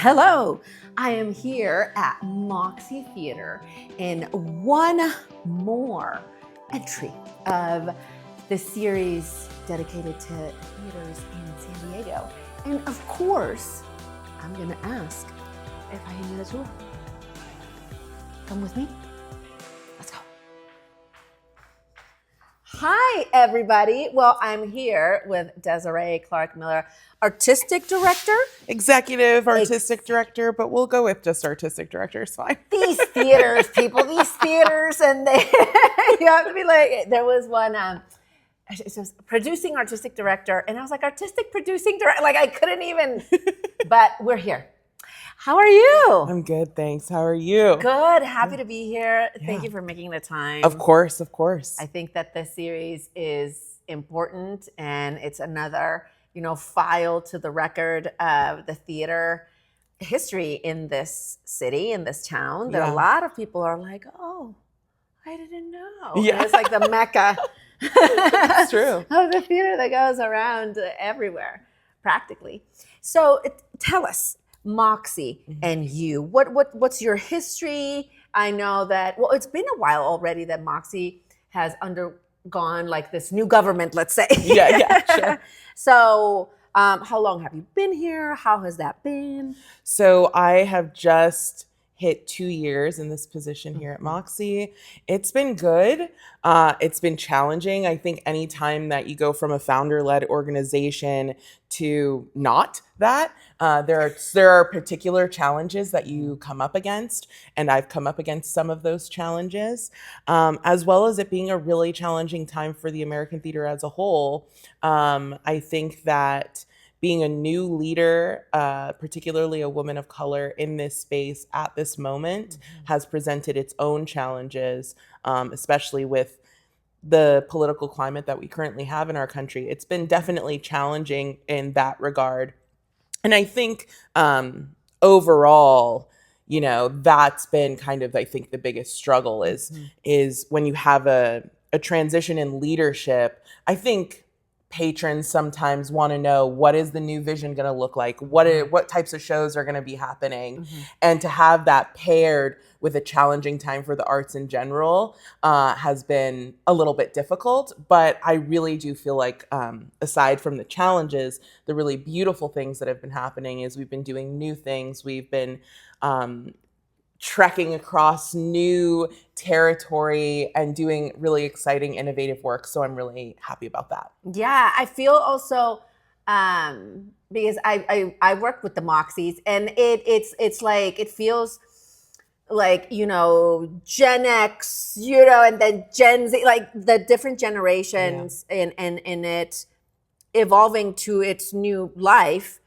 Hello, I am here at Moxie Theatre in one more entry of the series dedicated to theaters in San Diego. And of course, I'm gonna ask if I can get a tour. Come with me. Let's go. Hi, everybody. Well, I'm here with Desireé Clarke Miller, artistic director. Executive artistic director, but we'll go with just artistic director. It's fine. These theaters, people, these theaters, and they, you have to be like, there was one, it says producing artistic director, and I was like, artistic producing director, like I couldn't even, but we're here. How are you? I'm good, thanks. How are you? Good, happy to be here. Thank you for making the time. Of course, of course. I think that this series is important, and it's another, file to the record of the theater history in this city, in this town, that a lot of people are like, oh, I didn't know. Yeah. And it's like the Mecca. It's true. Of the theater that goes around everywhere, practically. So tell us, Moxie and you, what's your history? I know that, well, it's been a while already that Moxie has undergone like this new government, let's say. Yeah, sure. So how long have you been here? How has that been? So I have just hit 2 years in this position here at Moxie. It's been good. It's been challenging. I think anytime that you go from a founder-led organization to not that, there are particular challenges that you come up against, and I've come up against some of those challenges, as well as it being a really challenging time for the American theater as a whole. I think that being a new leader, particularly a woman of color in this space at this moment, has presented its own challenges, especially with the political climate that we currently have in our country. It's been definitely challenging in that regard. And I think overall, that's been kind of, I think, the biggest struggle is when you have a transition in leadership. I think patrons sometimes want to know, what is the new vision going to look like? What types of shows are going to be happening? And to have that paired with a challenging time for the arts in general has been a little bit difficult. But I really do feel like, aside from the challenges, the really beautiful things that have been happening is we've been doing new things. We've been trekking across new territory and doing really exciting, innovative work. So I'm really happy about that. Yeah, I feel also, because I work with the Moxies, and it's like, it feels like, Gen X, and then Gen Z, like the different generations in it evolving to its new life.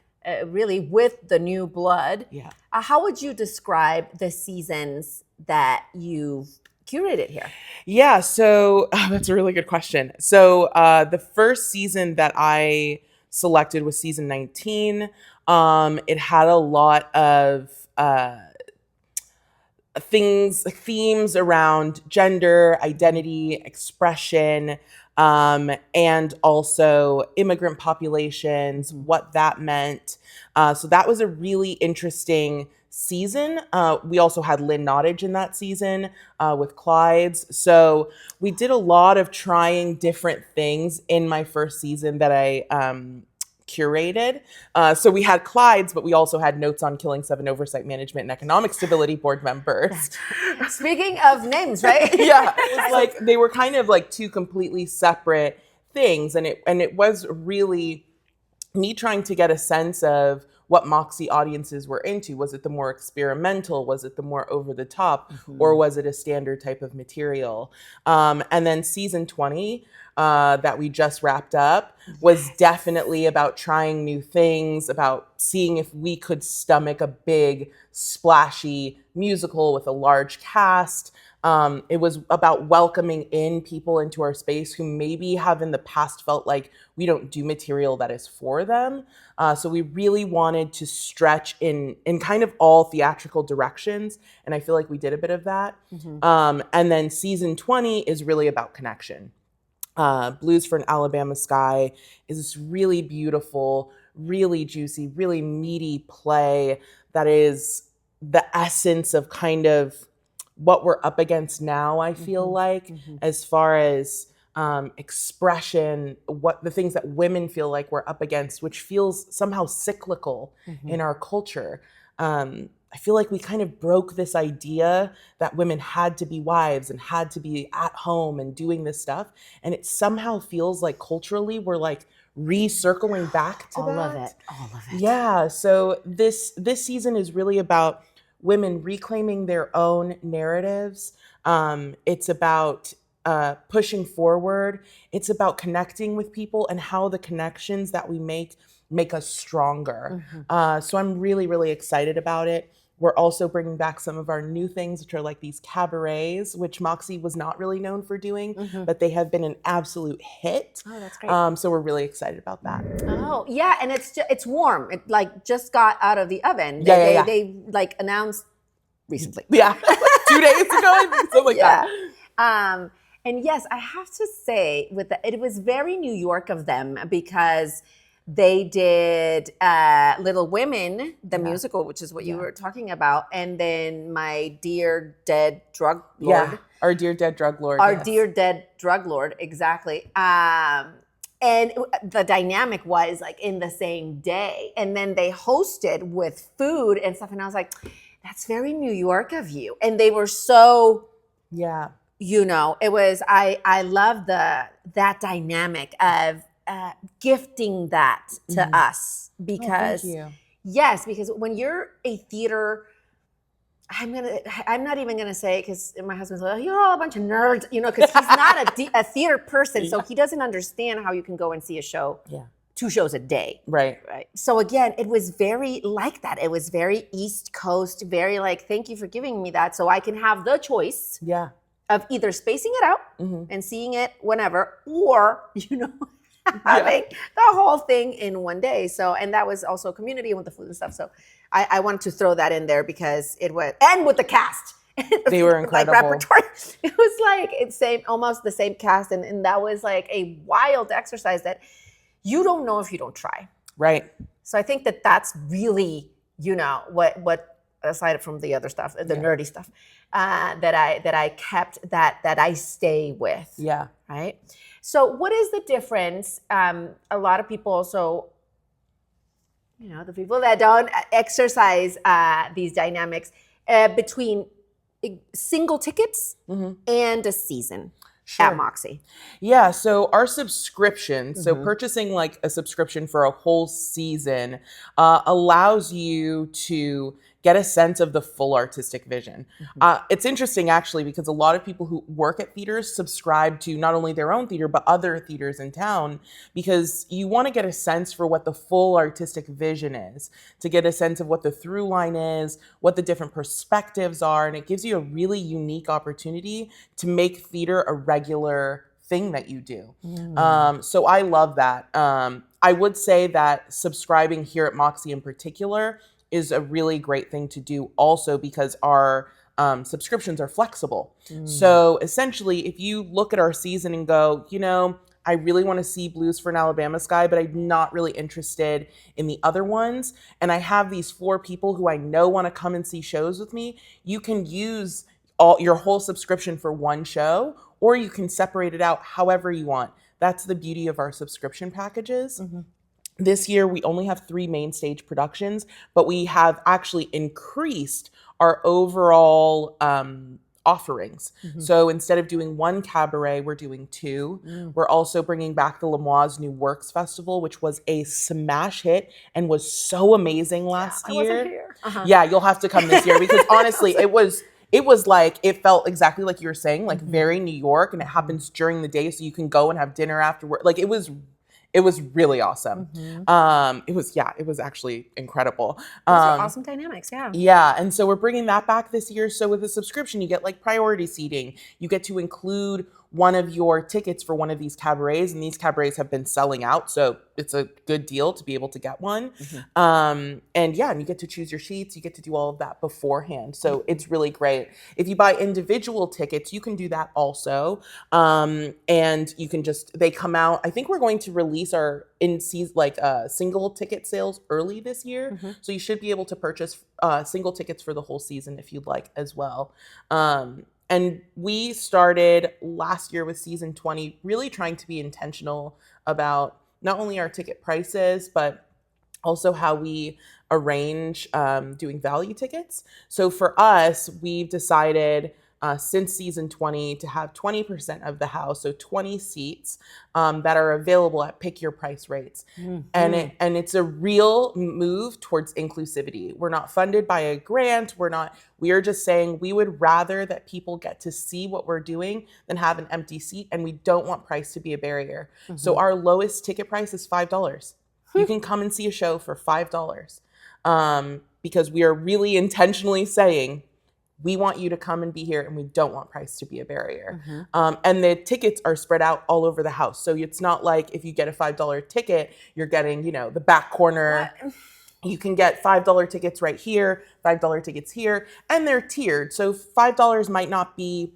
Really with the new blood. Yeah. How would you describe the seasons that you've curated here? Yeah, so that's a really good question. So the first season that I selected was season 19. It had a lot of themes around gender, identity, expression, and also immigrant populations, what that meant. So that was a really interesting season. We also had Lynn Nottage in that season with Clyde's. So we did a lot of trying different things in my first season that I curated. So we had Clyde's, but we also had Notes on Killing 7 Oversight Management and Economic Stability board members. Speaking of names, right? Yeah, it was like they were kind of like two completely separate things, and it was really me trying to get a sense of what Moxie audiences were into. Was it the more experimental? Was it the more over the top? Or was it a standard type of material? And then season 20 that we just wrapped up was definitely about trying new things, about seeing if we could stomach a big, splashy musical with a large cast. It was about welcoming in people into our space who maybe have in the past felt like we don't do material that is for them. So we really wanted to stretch in kind of all theatrical directions. And I feel like we did a bit of that. And then season 20 is really about connection. Blues for an Alabama Sky is this really beautiful, really juicy, really meaty play that is the essence of kind of what we're up against now, I feel like, as far as expression, what the things that women feel like we're up against, which feels somehow cyclical in our culture. I feel like we kind of broke this idea that women had to be wives and had to be at home and doing this stuff. And it somehow feels like culturally we're like recircling back to all that. All of it. Yeah. So this season is really about women reclaiming their own narratives. It's about pushing forward. It's about connecting with people and how the connections that we make us stronger. So I'm really, really excited about it. We're also bringing back some of our new things, which are like these cabarets, which Moxie was not really known for doing, but they have been an absolute hit. Oh, that's great. So we're really excited about that. Oh, yeah, and it's warm. It like just got out of the oven. They like announced recently. Yeah, 2 days ago, something like that. And yes, I have to say, it was very New York of them because they did Little Women, the musical, which is what you were talking about, and then My Dear Dead Drug Lord. Yeah, Our Dear Dead Drug Lord. Our Dear Dead Drug Lord, exactly. And the dynamic was like in the same day. And then they hosted with food and stuff. And I was like, that's very New York of you. And they were so, it was, I love that dynamic of gifting that to us because, because when you're a theater, I'm not even gonna say it because my husband's like, you're all a bunch of nerds, because he's not a theater person, so he doesn't understand how you can go and see a show, 2 shows a day, right. So again, it was very like that. It was very East Coast, very like, thank you for giving me that, so I can have the choice, of either spacing it out and seeing it whenever, or having the whole thing in one day. So, and that was also community with the food and stuff. So I wanted to throw that in there because it was, and with the cast. They were incredible. Like repertoire. It was like, almost the same cast. And that was like a wild exercise that you don't know if you don't try. Right. So I think that that's really, what aside from the other stuff, the nerdy stuff, that I kept, that I stay with. Yeah. Right. So what is the difference? A lot of people also, the people that don't exercise these dynamics between single tickets and a season at Moxie. Yeah, so our subscription, so purchasing like a subscription for a whole season allows you to get a sense of the full artistic vision. It's interesting actually because a lot of people who work at theaters subscribe to not only their own theater but other theaters in town because you want to get a sense for what the full artistic vision is, to get a sense of what the through line is, what the different perspectives are, and it gives you a really unique opportunity to make theater a regular thing that you do. So I love that. I would say that subscribing here at Moxie in particular is a really great thing to do also because our subscriptions are flexible. So essentially, if you look at our season and go, I really want to see Blues for an Alabama Sky, but I'm not really interested in the other ones, and I have these 4 people who I know want to come and see shows with me, you can use your whole subscription for one show, or you can separate it out however you want. That's the beauty of our subscription packages. This year, we only have 3 main stage productions, but we have actually increased our overall offerings. So instead of doing 1 cabaret, we're doing 2. We're also bringing back the Lamoise New Works Festival, which was a smash hit and was so amazing last year. I wasn't here. Yeah, you'll have to come this year because honestly, it was like, it felt exactly like you were saying, like very New York, and it happens during the day so you can go and have dinner afterward. Like it was really awesome. It was actually incredible. Those are awesome dynamics, Yeah, and so we're bringing that back this year. So with a subscription, you get like priority seating. You get to include one of your tickets for one of these cabarets, and these cabarets have been selling out, so it's a good deal to be able to get one. And you get to choose your seats, you get to do all of that beforehand, so it's really great. If you buy individual tickets, you can do that also, and you can they come out. I think we're going to release our single ticket sales early this year, so you should be able to purchase single tickets for the whole season if you'd like as well. And we started last year with season 20, really trying to be intentional about not only our ticket prices, but also how we arrange doing value tickets. So for us, we've decided since season 20 to have 20% of the house, so 20 seats that are available at pick your price rates. And it's a real move towards inclusivity. We're not funded by a grant. We are just saying we would rather that people get to see what we're doing than have an empty seat, and we don't want price to be a barrier. So our lowest ticket price is $5. You can come and see a show for $5 because we are really intentionally saying we want you to come and be here, and we don't want price to be a barrier. And the tickets are spread out all over the house. So it's not like if you get a $5 ticket, you're getting, the back corner. What? You can get $5 tickets right here, $5 tickets here, and they're tiered. So $5 might not be,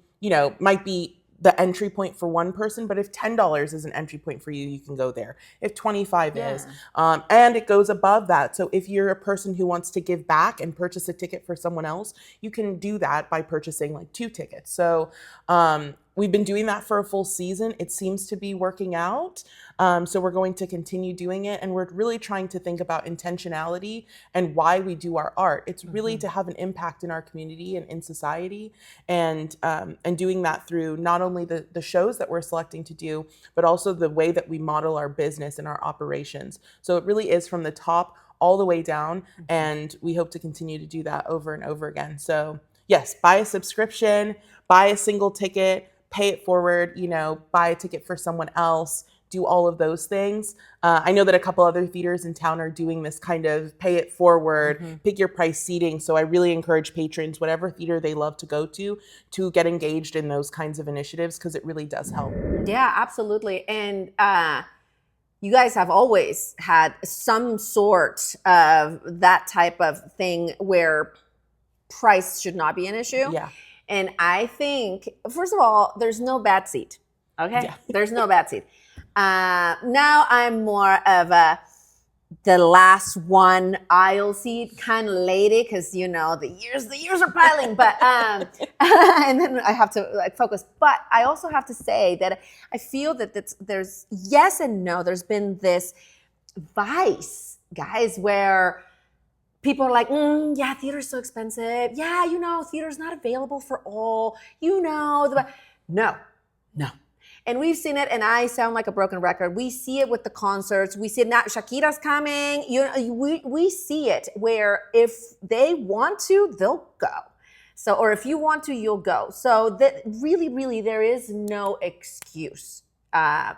might be the entry point for one person, but if $10 is an entry point for you, you can go there. If 25 is, and it goes above that. So if you're a person who wants to give back and purchase a ticket for someone else, you can do that by purchasing like 2 tickets. So we've been doing that for a full season. It seems to be working out. So we're going to continue doing it. And we're really trying to think about intentionality and why we do our art. It's really to have an impact in our community and in society, and doing that through not only the shows that we're selecting to do, but also the way that we model our business and our operations. So it really is from the top all the way down. And we hope to continue to do that over and over again. So yes, buy a subscription, buy a single ticket, pay it forward, buy a ticket for someone else, do all of those things. I know that a couple other theaters in town are doing this kind of pay it forward, pick your price seating. So I really encourage patrons, whatever theater they love to go to get engaged in those kinds of initiatives, because it really does help. Yeah, absolutely. And you guys have always had some sort of that type of thing where price should not be an issue. Yeah. And I think, first of all, there's no bad seat. Okay? Yeah. There's no bad seat. Now I'm more of the last one aisle seat kind of lady, because the years are piling. But and then I have to focus. But I also have to say that I feel that there's yes and no. There's been this vice, guys, where people are like, theater's so expensive. Yeah, theater's not available for all. No. And we've seen it, and I sound like a broken record. We see it with the concerts. We see it now. Shakira's coming. We see it where if they want to, they'll go. So, or if you want to, you'll go. So that really, there is no excuse.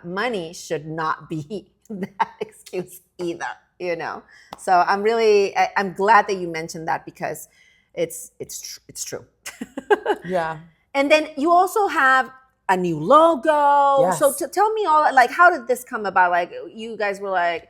Money should not be that excuse either. So I'm glad that you mentioned that, because it's true. Yeah. And then you also have a new logo. Yes. So tell me all, how did this come about? You guys were like,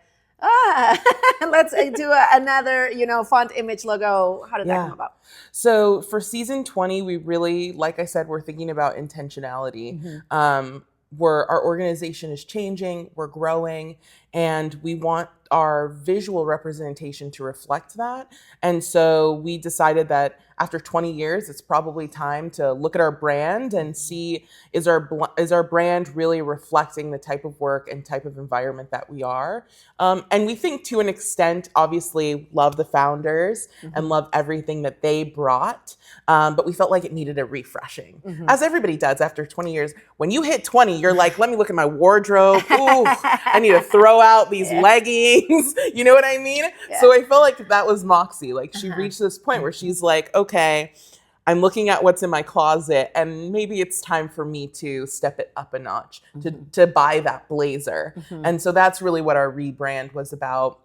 let's do another, font image logo. How did that come about? So for season 20, we really, like I said, we're thinking about intentionality. Our organization is changing, we're growing, and we want our visual representation to reflect that. And so we decided that after 20 years, it's probably time to look at our brand and see, is our brand really reflecting the type of work and type of environment that we are? And we think, to an extent, obviously love the founders and love everything that they brought. But we felt like it needed a refreshing, as everybody does after 20 years. When you hit 20, you're like, let me look at my wardrobe. Ooh, I need to throw out these leggings. You know what I mean? Yeah. So I felt like that was Moxie. She reached this point where she's like, okay, I'm looking at what's in my closet, and maybe it's time for me to step it up a notch, to buy that blazer. And so that's really what our rebrand was about,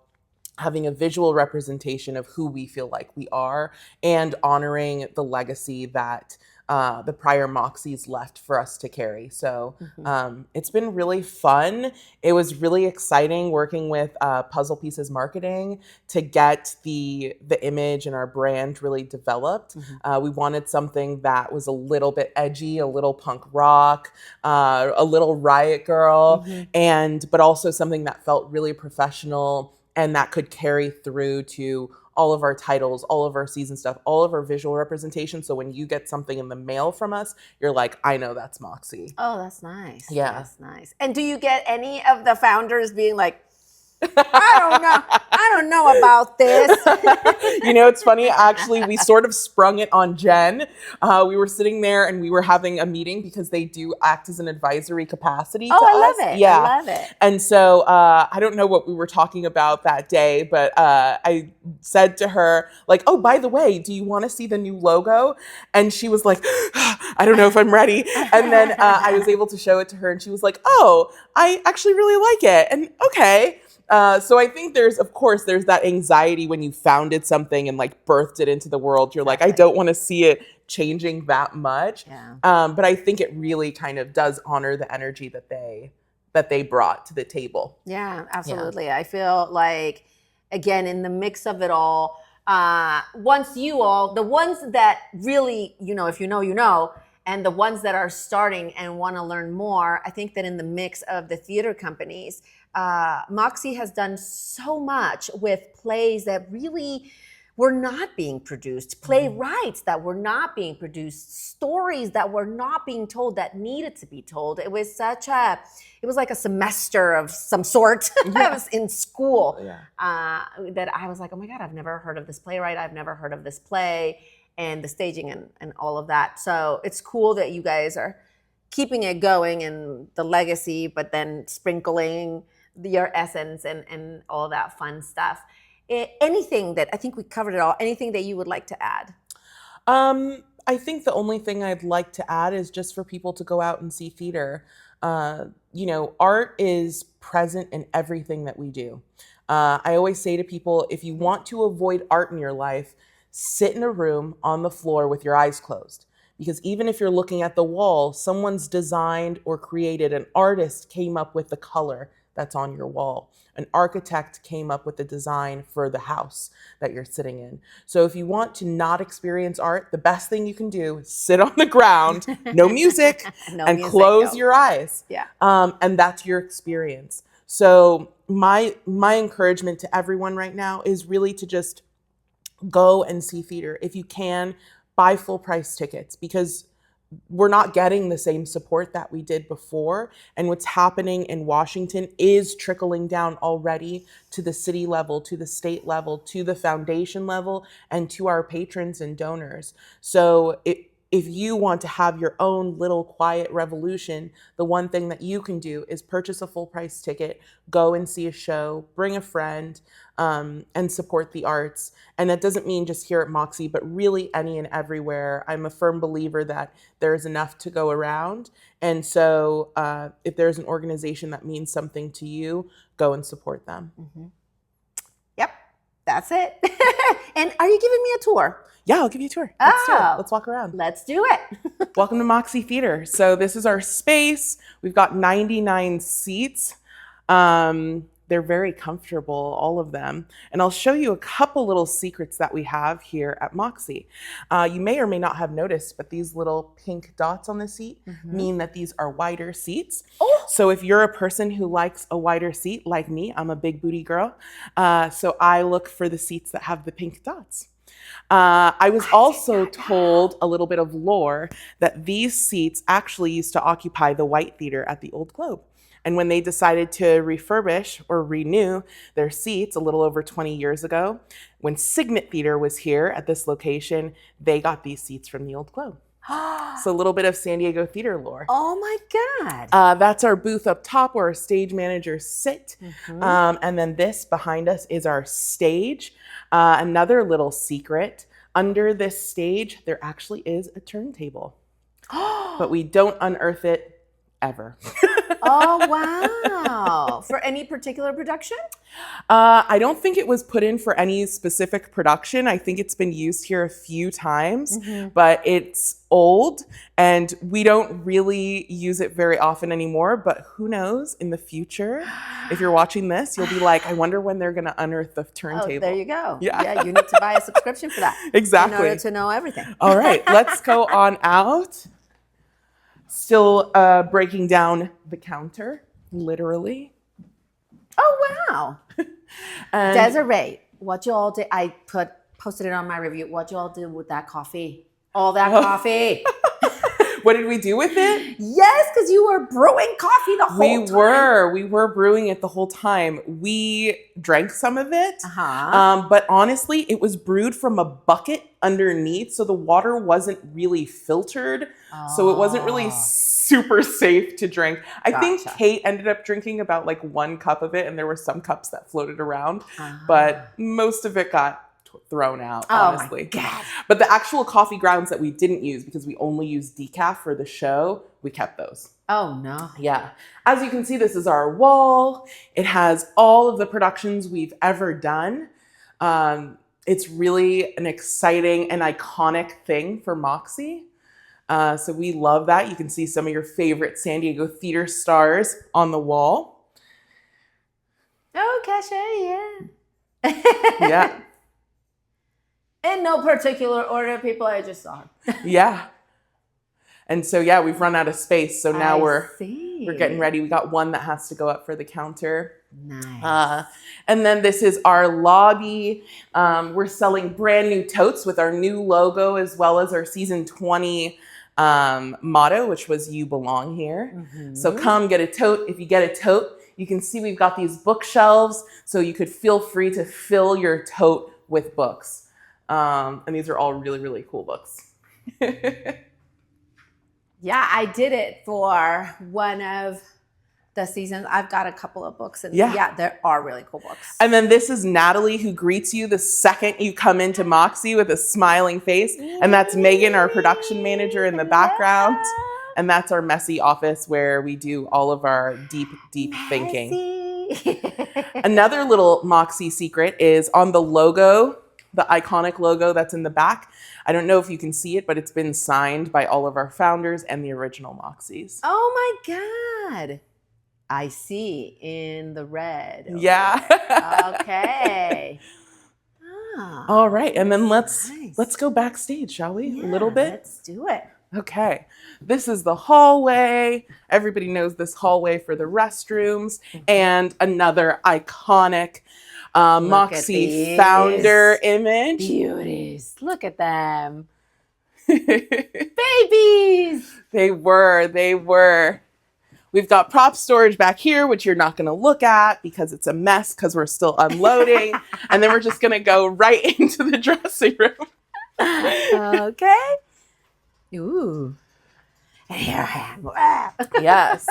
having a visual representation of who we feel like we are and honoring the legacy that the prior Moxies left for us to carry. So it's been really fun. It was really exciting working with Puzzle Pieces Marketing to get the image and our brand really developed. We wanted something that was a little bit edgy, a little punk rock, a little Riot Girl, but also something that felt really professional and that could carry through to all of our titles, all of our season stuff, all of our visual representation. So when you get something in the mail from us, you're like, I know that's Moxie. Oh, that's nice. Yeah. That's nice. And do you get any of the founders being like, I don't know about this. It's funny. Actually, we sort of sprung it on Jen. We were sitting there and we were having a meeting because they do act as an advisory capacity to us. I love it. Yeah. I love it. And so I don't know what we were talking about that day, but I said to her, like, oh, by the way, do you want to see the new logo? And she was like, I don't know if I'm ready. And then I was able to show it to her and she was like, oh, I actually really like it. And okay. So I think there's that anxiety when you founded something and like birthed it into the world. You're like, I don't want to see it changing that much. Yeah. But I think it really kind of does honor the energy that they brought to the table. Yeah, absolutely. Yeah. I feel like, again, in the mix of it all, once the ones that really, if you know, and the ones that are starting and want to learn more, I think that in the mix of the theater companies, Moxie has done so much with plays that really were not being produced, playwrights that were not being produced, stories that were not being told that needed to be told. It was like a semester of some sort. I was in school that I was like, oh my God, I've never heard of this playwright. I've never heard of this play and the staging and all of that. So it's cool that you guys are keeping it going and the legacy, but then sprinkling your essence and all that fun stuff. Anything that, I think we covered it all, anything that you would like to add? I think the only thing I'd like to add is just for people to go out and see theater. Art is present in everything that we do. I always say to people, if you want to avoid art in your life, sit in a room on the floor with your eyes closed. Because even if you're looking at the wall, someone's designed or created, an artist came up with the color that's on your wall. An architect came up with the design for the house that you're sitting in. So if you want to not experience art, the best thing you can do is sit on the ground, no music, close your eyes. Yeah. And that's your experience. So my encouragement to everyone right now is really to just go and see theater. If you can, buy full price tickets, because we're not getting the same support that we did before. And what's happening in Washington is trickling down already to the city level, to the state level, to the foundation level, and to our patrons and donors. So if you want to have your own little quiet revolution, the one thing that you can do is purchase a full price ticket, go and see a show, bring a friend, and support the arts. And that doesn't mean just here at Moxie, but really any and everywhere. I'm a firm believer that there's enough to go around. And so if there's an organization that means something to you, go and support them. Mm-hmm. Yep, that's it. And are you giving me a tour? Yeah, I'll give you a tour. Let's do it. Let's walk around. Let's do it. Welcome to Moxie Theatre. So this is our space. We've got 99 seats. They're very comfortable, all of them. And I'll show you a couple little secrets that we have here at Moxie. You may or may not have noticed, but these little pink dots on the seat mean that these are wider seats. Oh. So if you're a person who likes a wider seat, like me, I'm a big booty girl. So I look for the seats that have the pink dots. I was also told a little bit of lore that these seats actually used to occupy the White Theater at the Old Globe. And when they decided to refurbish or renew their seats a little over 20 years ago, when Signet Theater was here at this location, they got these seats from the Old Globe. So a little bit of San Diego theater lore. Oh my God. That's our booth up top where our stage managers sit. And then this behind us is our stage. Another little secret, under this stage, there actually is a turntable. But we don't unearth it ever. Oh, wow. For any particular production? I don't think it was put in for any specific production. I think it's been used here a few times, but it's old and we don't really use it very often anymore. But who knows, in the future, if you're watching this, you'll be like, I wonder when they're going to unearth the turntable. Oh, there you go. Yeah. You need to buy a subscription for that. Exactly. In order to know everything. All right, let's go on out. Still breaking down the counter, literally. Oh, wow. And Desireé, what you all did, I posted it on my review. What you all did with that coffee? All that coffee. what did we do with it? Yes, because you were brewing coffee the whole time. We were brewing it the whole time. We drank some of it, Uh-huh. but honestly, it was brewed from a bucket underneath, so the water wasn't really filtered, so it wasn't really super safe to drink. I think Kate ended up drinking about like 1 cup of it, and there were some cups that floated around, but most of it got thrown out, honestly. Oh my God. But the actual coffee grounds that we didn't use, because we only used decaf for the show, we kept those. Oh, no. Yeah. As you can see, this is our wall. It has all of the productions we've ever done. It's really an exciting and iconic thing for Moxie. So we love that. You can see some of your favorite San Diego theater stars on the wall. Oh, Cachet, yeah. Yeah. In no particular order, people, I just saw them. Yeah. And so, yeah, we've run out of space. So now we're getting ready. We got one that has to go up for the counter. Nice. And then this is our lobby. We're selling brand new totes with our new logo, as well as our season 20 motto, which was "You Belong Here." So come get a tote. If you get a tote, you can see we've got these bookshelves, so you could feel free to fill your tote with books. And these are all really, really cool books. Yeah, I did it for one of the seasons. I've got a couple of books, and yeah, there are really cool books. And then this is Natalie, who greets you the second you come into Moxie with a smiling face. And that's Megan, our production manager, in the background. And that's our messy office where we do all of our deep, deep thinking. Another little Moxie secret is on the logo, the iconic logo that's in the back. I don't know if you can see it, but it's been signed by all of our founders and the original Moxies. Oh my God. I see in the red. Yeah. Okay. All right. And then let's go backstage, shall we? Yeah, a little bit. Let's do it. Okay. This is the hallway. Everybody knows this hallway for the restrooms. And another iconic Moxie founder image. Beauties. Look at them. Babies. They were. We've got prop storage back here, which you're not going to look at because it's a mess because we're still unloading. And then we're just going to go right into the dressing room. Okay. Ooh. And here I am. Yes.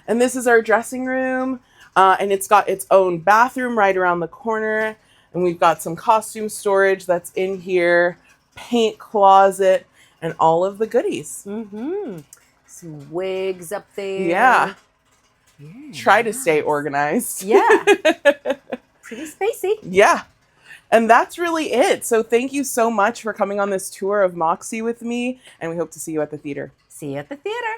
And this is our dressing room. And it's got its own bathroom right around the corner. And we've got some costume storage that's in here, paint closet, and all of the goodies. Some wigs up there. Yeah. Try to stay organized. Yeah. Pretty spacey. Yeah. And that's really it. So thank you so much for coming on this tour of Moxie with me. And we hope to see you at the theater. See you at the theater.